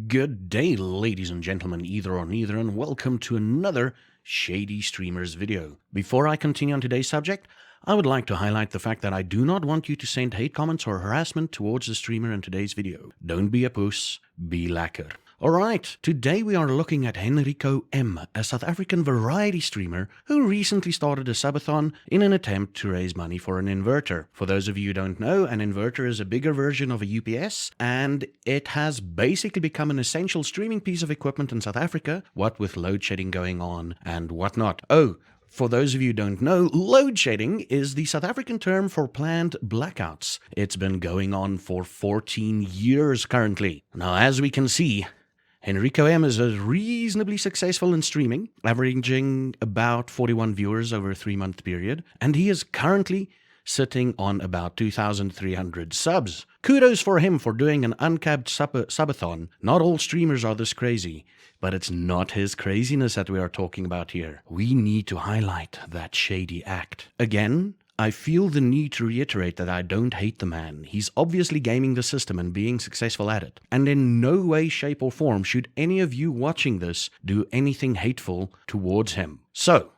Good day, ladies and gentlemen, either or neither, and welcome to another Shady Streamers video. Before I continue on today's subject, I would like to highlight the fact that I do not want you to send hate comments or harassment towards the streamer in today's video. Don't be a puss, be lekker. Alright, today we are looking at HenricoM, a South African variety streamer who recently started a subathon in an attempt to raise money for an inverter. For those of you who don't know, an inverter is a bigger version of a UPS, and it has basically become an essential streaming piece of equipment in South Africa, what with load shedding going on and whatnot. Oh, for those of you who don't know, load shedding is the South African term for planned blackouts. It's been going on for 14 years currently. Now, as we can see, HenricoM is reasonably successful in streaming, averaging about 41 viewers over a 3-month period, and he is currently sitting on about 2,300 subs. Kudos for him for doing an uncapped subathon. Not all streamers are this crazy, but it's not his craziness that we are talking about here. We need to highlight that shady act. Again, I feel the need to reiterate that I don't hate the man. He's obviously gaming the system and being successful at it. And in no way, shape or form should any of you watching this do anything hateful towards him. So,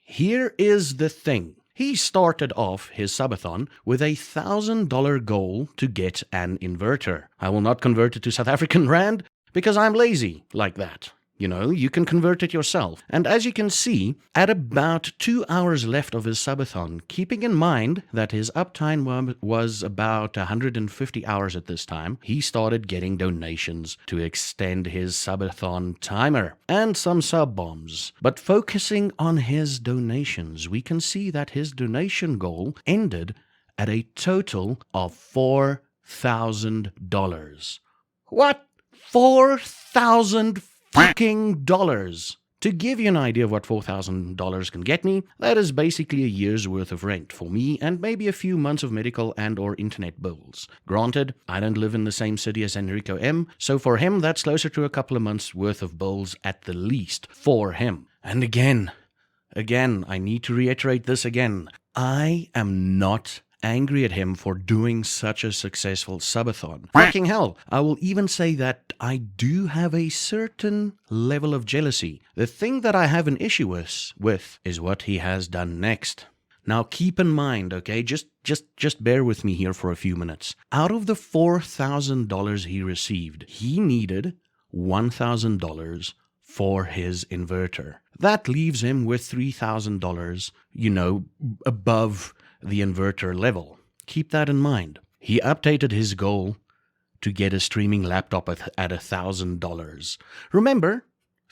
here is the thing. He started off his subathon with a $1,000 goal to get an inverter. I will not convert it to South African Rand because I'm lazy like that. You know, you can convert it yourself. And as you can see, at about 2 hours left of his subathon, keeping in mind that his uptime was about 150 hours at this time, he started getting donations to extend his subathon timer and some sub bombs. But focusing on his donations, we can see that his donation goal ended at a total of $4,000. What? $4,000 fucking dollars. To give you an idea of what $4,000 can get me, that is basically a year's worth of rent for me and maybe a few months of medical and or internet bills. Granted, I don't live in the same city as HenricoM, so for him that's closer to a couple of months worth of bills at the least for him. And again, I need to reiterate this again. I am not angry at him for doing such a successful subathon. Fucking hell, I will even say that I do have a certain level of jealousy. The thing that I have an issue with is what he has done next. Now keep in mind, okay, just bear with me here for a few minutes. Out of the $4,000 he received, he needed $1,000 for his inverter. That leaves him with $3,000, above the inverter level. Keep that in mind. He updated his goal to get a streaming laptop at $1,000. Remember,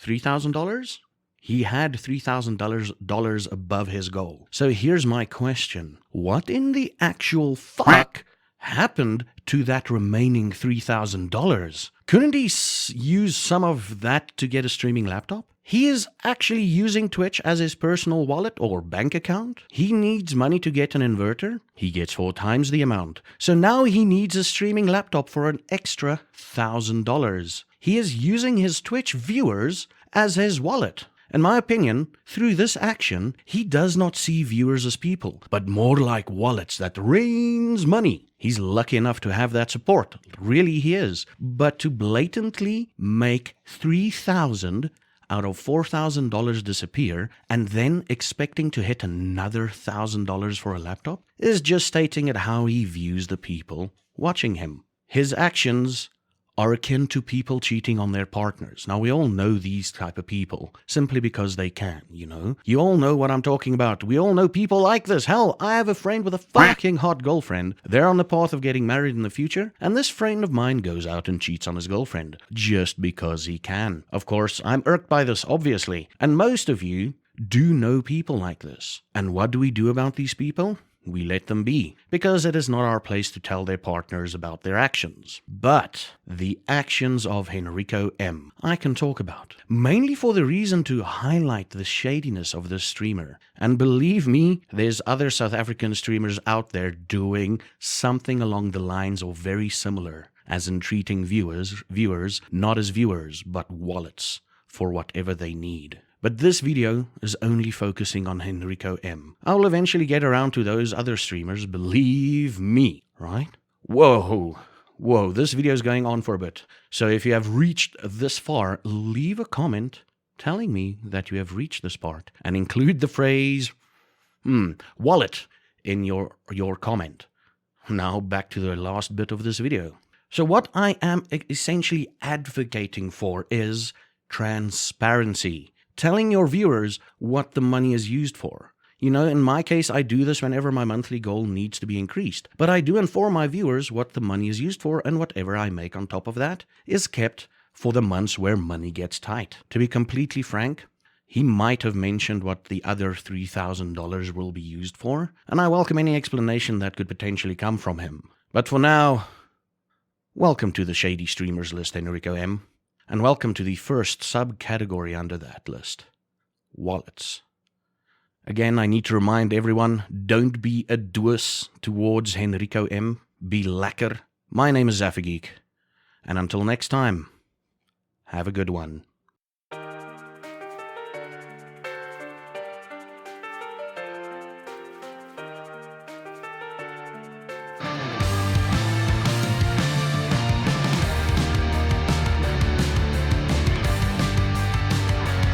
$3,000? He had $3,000 above his goal. So here's my question. What in the actual fuck happened to that remaining $3,000? Couldn't he use some of that to get a streaming laptop? He is actually using Twitch as his personal wallet or bank account. He needs money to get an inverter. He gets 4 times the amount. So now he needs a streaming laptop for an extra $1,000. He is using his Twitch viewers as his wallet. In my opinion, through this action, he does not see viewers as people, but more like wallets that rains money. He's lucky enough to have that support. Really, he is. But to blatantly make $3,000 out of $4,000 disappear and then expecting to hit another $1,000 for a laptop is just stating at how he views the people watching him. His actions are akin to people cheating on their partners. Now, we all know these type of people simply because they can, You all know what I'm talking about. We all know people like this. Hell, I have a friend with a fucking hot girlfriend. They're on the path of getting married in the future, and this friend of mine goes out and cheats on his girlfriend just because he can. Of course, I'm irked by this, obviously, and most of you do know people like this. And what do we do about these people? We let them be, because it is not our place to tell their partners about their actions. But the actions of HenricoM I can talk about, mainly for the reason to highlight the shadiness of this streamer. And believe me, there's other South African streamers out there doing something along the lines of very similar, as in treating viewers not as viewers, but wallets for whatever they need. But this video is only focusing on HenricoM. I'll eventually get around to those other streamers, believe me, right? Whoa, Whoa, this video is going on for a bit. So if you have reached this far, leave a comment telling me that you have reached this part and include the phrase wallet in your comment. Now back to the last bit of this video. So what I am essentially advocating for is transparency. Telling your viewers what the money is used for. You know, in my case, I do this whenever my monthly goal needs to be increased. But I do inform my viewers what the money is used for, and whatever I make on top of that is kept for the months where money gets tight. To be completely frank, he might have mentioned what the other $3,000 will be used for, and I welcome any explanation that could potentially come from him. But for now, welcome to the Shady Streamers list, HenricoM, and welcome to the first subcategory under that list, wallets. Again, I need to remind everyone, don't be a doos towards HenricoM, be lekker. My name is Zaffageek, and until next time, have a good one.